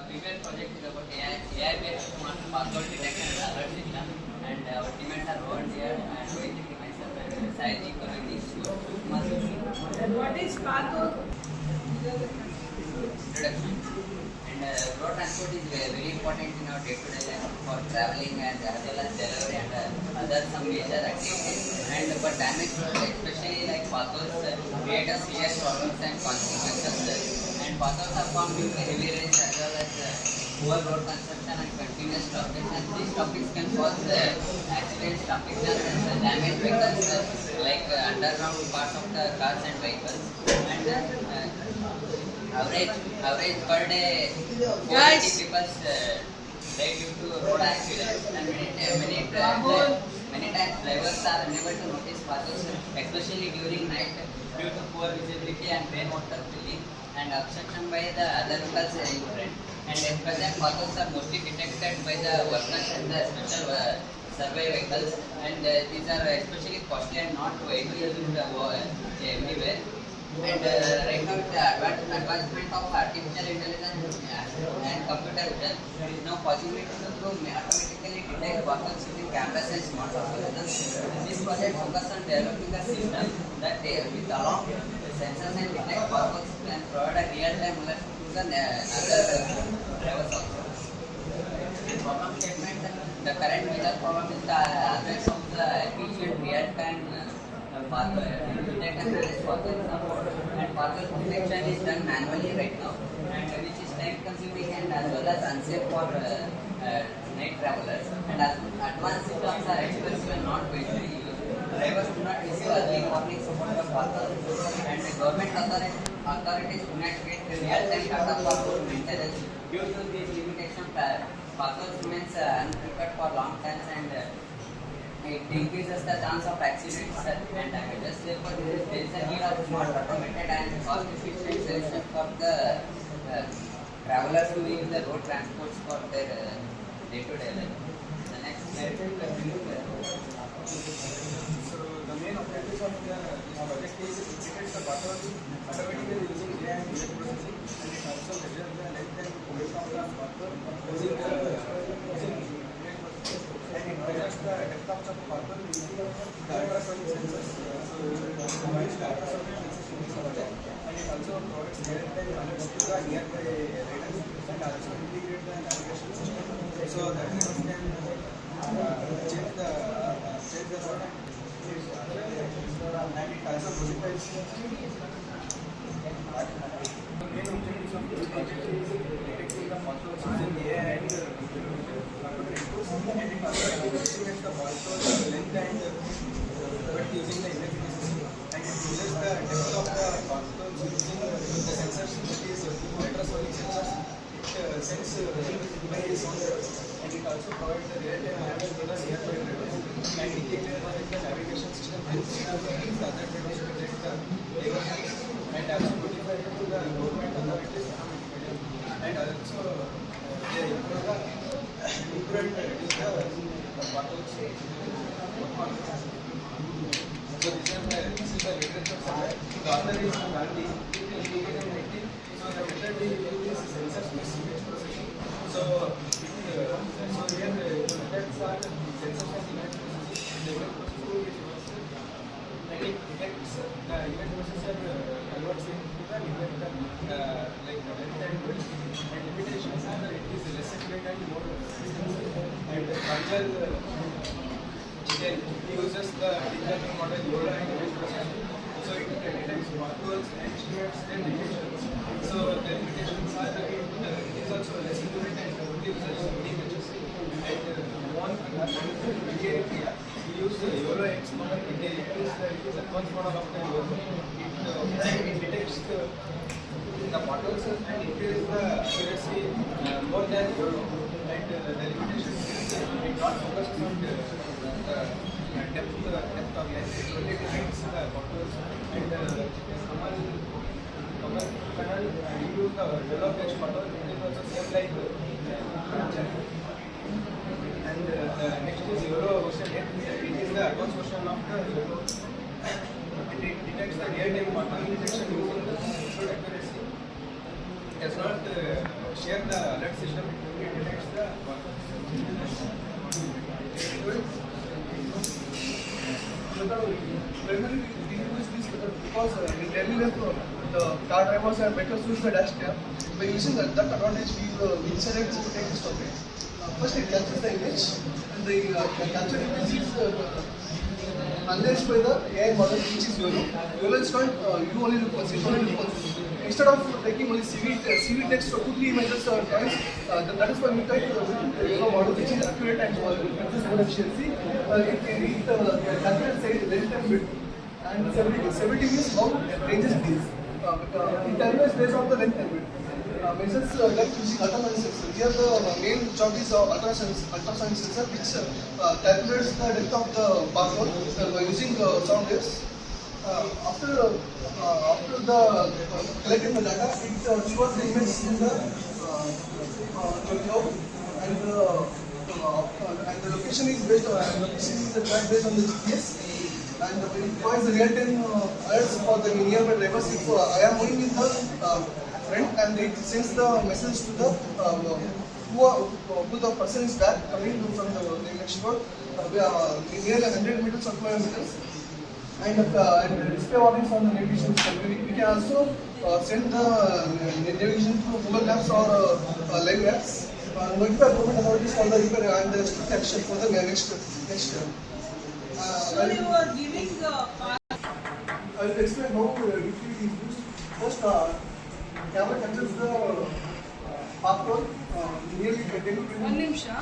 previous project is about AI based password detection and alert system, and our teammates are over here and basically myself and Saiji Communities. And what is password? Introduction. And road transport is very important in our day-to-day life for traveling and as well as delivery and other some major activities. And for damage roads, especially like potholes, create a serious problems and consequences. And potholes are formed due to heavy rains as well as poor road construction and continuous stoppage. And these topics can cause accidents, traffic jams, and damaged vehicles like underground parts of the cars and vehicles. And average per day 480 people die due to road accidents, and many times drivers are unable to notice potholes, especially during night due to poor visibility and rainwater filling and obstruction by the other vehicles in front. And at present potholes are mostly detected by the workers and the special survey vehicles, and these are especially costly and not widely used everywhere. And right now with the advancement of artificial intelligence and computer vision, it is now possible to automatically detect potholes using cameras and smart algorithms. This project focuses on developing a system that with along sensors and detect potholes and provide a real-time alert to the other drivers also. In problem statement, the current major problem is the absence of the efficient real-time detect and manage potholes, and pothole detection is done manually right now, and which is time consuming and as well as unsafe for night travelers, and as advanced systems are expensive and not widely used. Drivers do not receive early warnings about the potholes, and the government authorities do not get real-time data for road maintenance. Due to these limitations, potholes remains unprepared for long times, and it increases the chance of accidents and damages. Therefore, there is a need of smart, automated and cost-efficient solution for the travelers to use the road transports for their day-to-day life. The next slide. So the main objective of this project is to detect the potholes automatically using AI and image processing, and it also measures the length and width of the pothole using and it measures the depth of the pothole using the ultrasonic sensors. So combines the ultrasonic sensors in this project, and it also provides real-time alerts to the nearby radars and also integrate the navigation system. So the drivers can change the road, and it also modifies. The main objectives of this project is detecting the potholes using AI and and it also estimates the pothole length and width using the image processing, and it measures the depth of the potholes using the sensors, that is ultrasonic sensors. It sends by sound, and it also provides the real-time alerts to the nearby drivers, and integrated with the navigation system helps the other drivers to detect the neighborhoods and also notify them to the government authorities automatically, and also they improve and reduce the potholes. So this is the literature summary. The author is Gandhi in 2019. So the method we use is sensor-based image processing. So here the methods are sensors and image processing. The image processing is and it detects the image processor converts it to the image like length and width, and limitations are that it is less accurate and more sensitive, and the final detail uses the deep learning model LoRa and image processing. So it detects potholes and estimates their limitations. So the limitations are that it is also less accurate and uses many images. And one area we use the YOLO X model. It is advanced model of the YOLO. It detects the potholes and increases the accuracy more than YOLO. And the limitation is it not focused on the depth of lens. It only detects the potholes. And Kamal Kanal use the YOLO X model. It is also same like and next is YOLO version 8. It is the advanced version of the YOLO. It detects the real-time pothole detection using the good accuracy. It does not here the alert system detects the primarily we use this method because in daily life the car drivers and vehicles use the dash cam. By using that advantage, we decided to take this topic. First, it captures the image, and the captured image is analyzed by the AI model, which is YOLO. YOLO is called you only responsive. Instead of taking only CV text or 2-3 images twice, that is why we try to YOLO model, which is accurate and increases more efficiency. It calculates a real-time bit, and severity means how dangerous it is. It calculates based on the length and width. Measures like using ultrasonic sensor. Here the main job is ultrasonic sensor, which calculates the depth of the barcode by using sound waves. After the collecting the data, it shows the image in the cloud, and the location is based on tracked based on the GPS. And it provides the real-time alerts for the nearby drivers. If I am moving in the front, and it sends the message to the who the person is back coming from the next road, nearly 100 meters or 200 meters, and display warnings on the navigation system. We can also send the navigation through Google Maps or live apps. Notify government authorities for the repair and the strict action for the next. So you are giving the path. I will explain how utility is used. First, camera captures the path code nearly 10 to 20 One nimsha.